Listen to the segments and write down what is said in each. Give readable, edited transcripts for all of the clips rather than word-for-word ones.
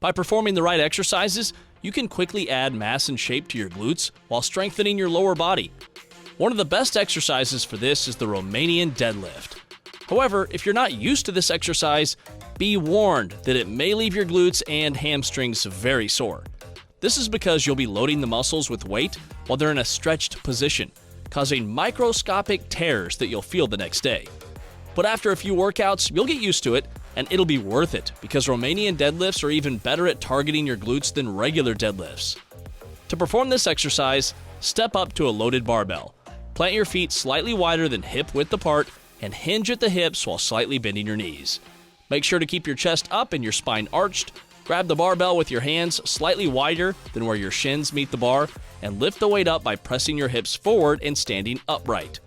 By performing the right exercises, you can quickly add mass and shape to your glutes while strengthening your lower body. One of the best exercises for this is the Romanian deadlift. However, if you're not used to this exercise, be warned that it may leave your glutes and hamstrings very sore. This is because you'll be loading the muscles with weight while they're in a stretched position, causing microscopic tears that you'll feel the next day. But after a few workouts, you'll get used to it, and it'll be worth it because Romanian deadlifts are even better at targeting your glutes than regular deadlifts. To perform this exercise, step up to a loaded barbell. Plant your feet slightly wider than hip width apart and hinge at the hips while slightly bending your knees. Make sure to keep your chest up and your spine arched. Grab the barbell with your hands slightly wider than where your shins meet the bar, and lift the weight up by pressing your hips forward and standing upright.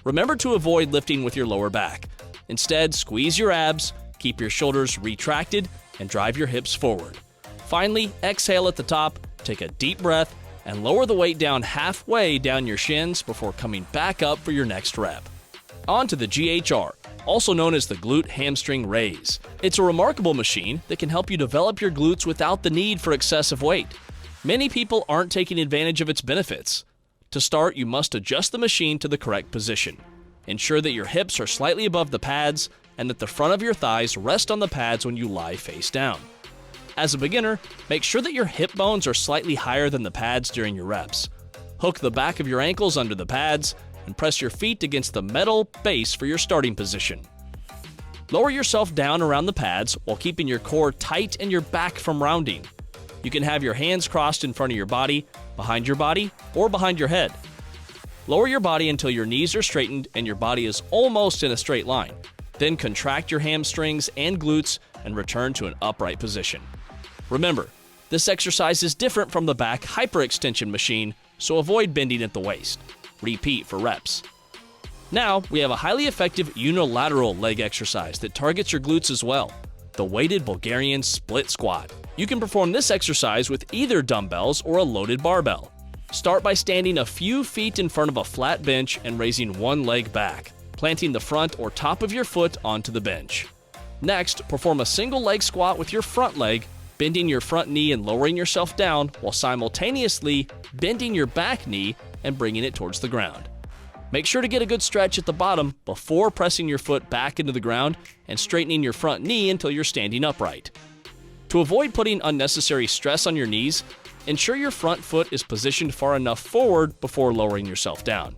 Remember to avoid lifting with your lower back. Instead, squeeze your abs, keep your shoulders retracted, and drive your hips forward. Finally, exhale at the top, take a deep breath, and lower the weight down halfway down your shins before coming back up for your next rep. On to the GHR, also known as the glute hamstring raise. It's a remarkable machine that can help you develop your glutes without the need for excessive weight. Many people aren't taking advantage of its benefits. To start, you must adjust the machine to the correct position. Ensure that your hips are slightly above the pads and that the front of your thighs rest on the pads when you lie face down. As a beginner, make sure that your hip bones are slightly higher than the pads during your reps. Hook the back of your ankles under the pads and press your feet against the metal base for your starting position. Lower yourself down around the pads while keeping your core tight and your back from rounding. You can have your hands crossed in front of your body, or behind your head. Lower your body until your knees are straightened and your body is almost in a straight line. Then contract your hamstrings and glutes and return to an upright position. Remember, this exercise is different from the back hyperextension machine, so avoid bending at the waist. Repeat for reps. Now, we have a highly effective unilateral leg exercise that targets your glutes as well, the weighted Bulgarian split squat. You can perform this exercise with either dumbbells or a loaded barbell. Start by standing a few feet in front of a flat bench and raising one leg back, planting the front or top of your foot onto the bench. Next, perform a single leg squat with your front leg, bending your front knee and lowering yourself down while simultaneously bending your back knee and bringing it towards the ground. Make sure to get a good stretch at the bottom before pressing your foot back into the ground and straightening your front knee until you're standing upright. To avoid putting unnecessary stress on your knees, ensure your front foot is positioned far enough forward before lowering yourself down.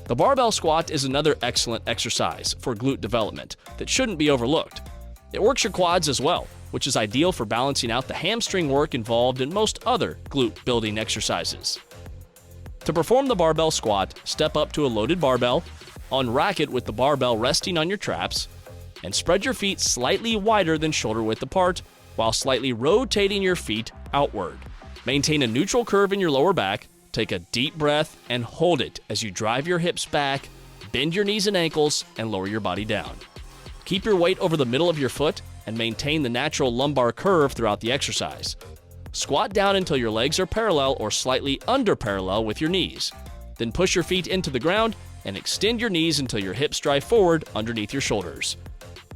The barbell squat is another excellent exercise for glute development that shouldn't be overlooked. It works your quads as well, which is ideal for balancing out the hamstring work involved in most other glute building exercises. To perform the barbell squat, step up to a loaded barbell, unrack it with the barbell resting on your traps, and spread your feet slightly wider than shoulder width apart while slightly rotating your feet outward. Maintain a neutral curve in your lower back, take a deep breath, and hold it as you drive your hips back, bend your knees and ankles, and lower your body down. Keep your weight over the middle of your foot and maintain the natural lumbar curve throughout the exercise. Squat down until your legs are parallel or slightly under parallel with your knees. Then push your feet into the ground and extend your knees until your hips drive forward underneath your shoulders.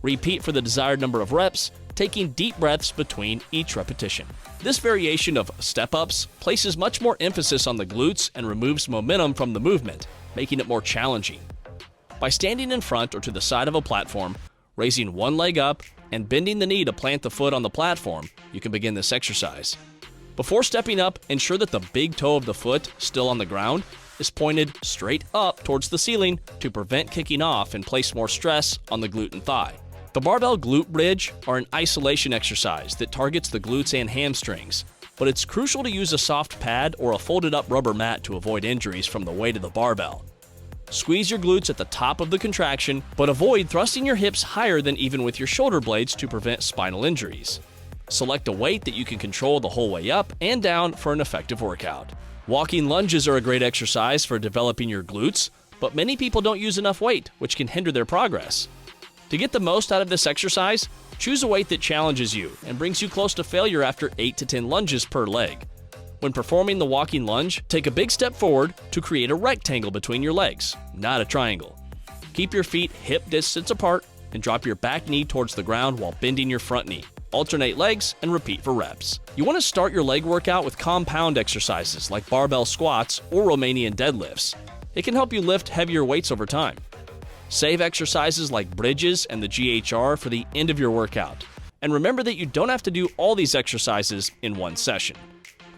Repeat for the desired number of reps, taking deep breaths between each repetition. This variation of step-ups places much more emphasis on the glutes and removes momentum from the movement, making it more challenging. By standing in front or to the side of a platform, raising one leg up, and bending the knee to plant the foot on the platform, you can begin this exercise. Before stepping up, ensure that the big toe of the foot, still on the ground, is pointed straight up towards the ceiling to prevent kicking off and place more stress on the glute and thigh. The barbell glute bridge are an isolation exercise that targets the glutes and hamstrings, but it's crucial to use a soft pad or a folded up rubber mat to avoid injuries from the weight of the barbell. Squeeze your glutes at the top of the contraction, but avoid thrusting your hips higher than even with your shoulder blades to prevent spinal injuries. Select a weight that you can control the whole way up and down for an effective workout. Walking lunges are a great exercise for developing your glutes, but many people don't use enough weight, which can hinder their progress. To get the most out of this exercise, choose a weight that challenges you and brings you close to failure after 8 to 10 lunges per leg. When performing the walking lunge, take a big step forward to create a rectangle between your legs, not a triangle. Keep your feet hip distance apart and drop your back knee towards the ground while bending your front knee. alternate legs, and repeat for reps. You want to start your leg workout with compound exercises like barbell squats or Romanian deadlifts. It can help you lift heavier weights over time. Save exercises like bridges and the GHR for the end of your workout. And remember that you don't have to do all these exercises in one session.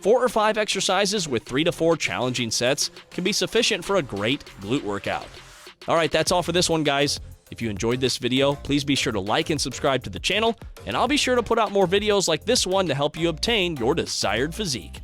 4 or 5 exercises with 3 to 4 challenging sets can be sufficient for a great glute workout. Alright, that's all for this one, guys. If you enjoyed this video, please be sure to like and subscribe to the channel, and I'll be sure to put out more videos like this one to help you obtain your desired physique.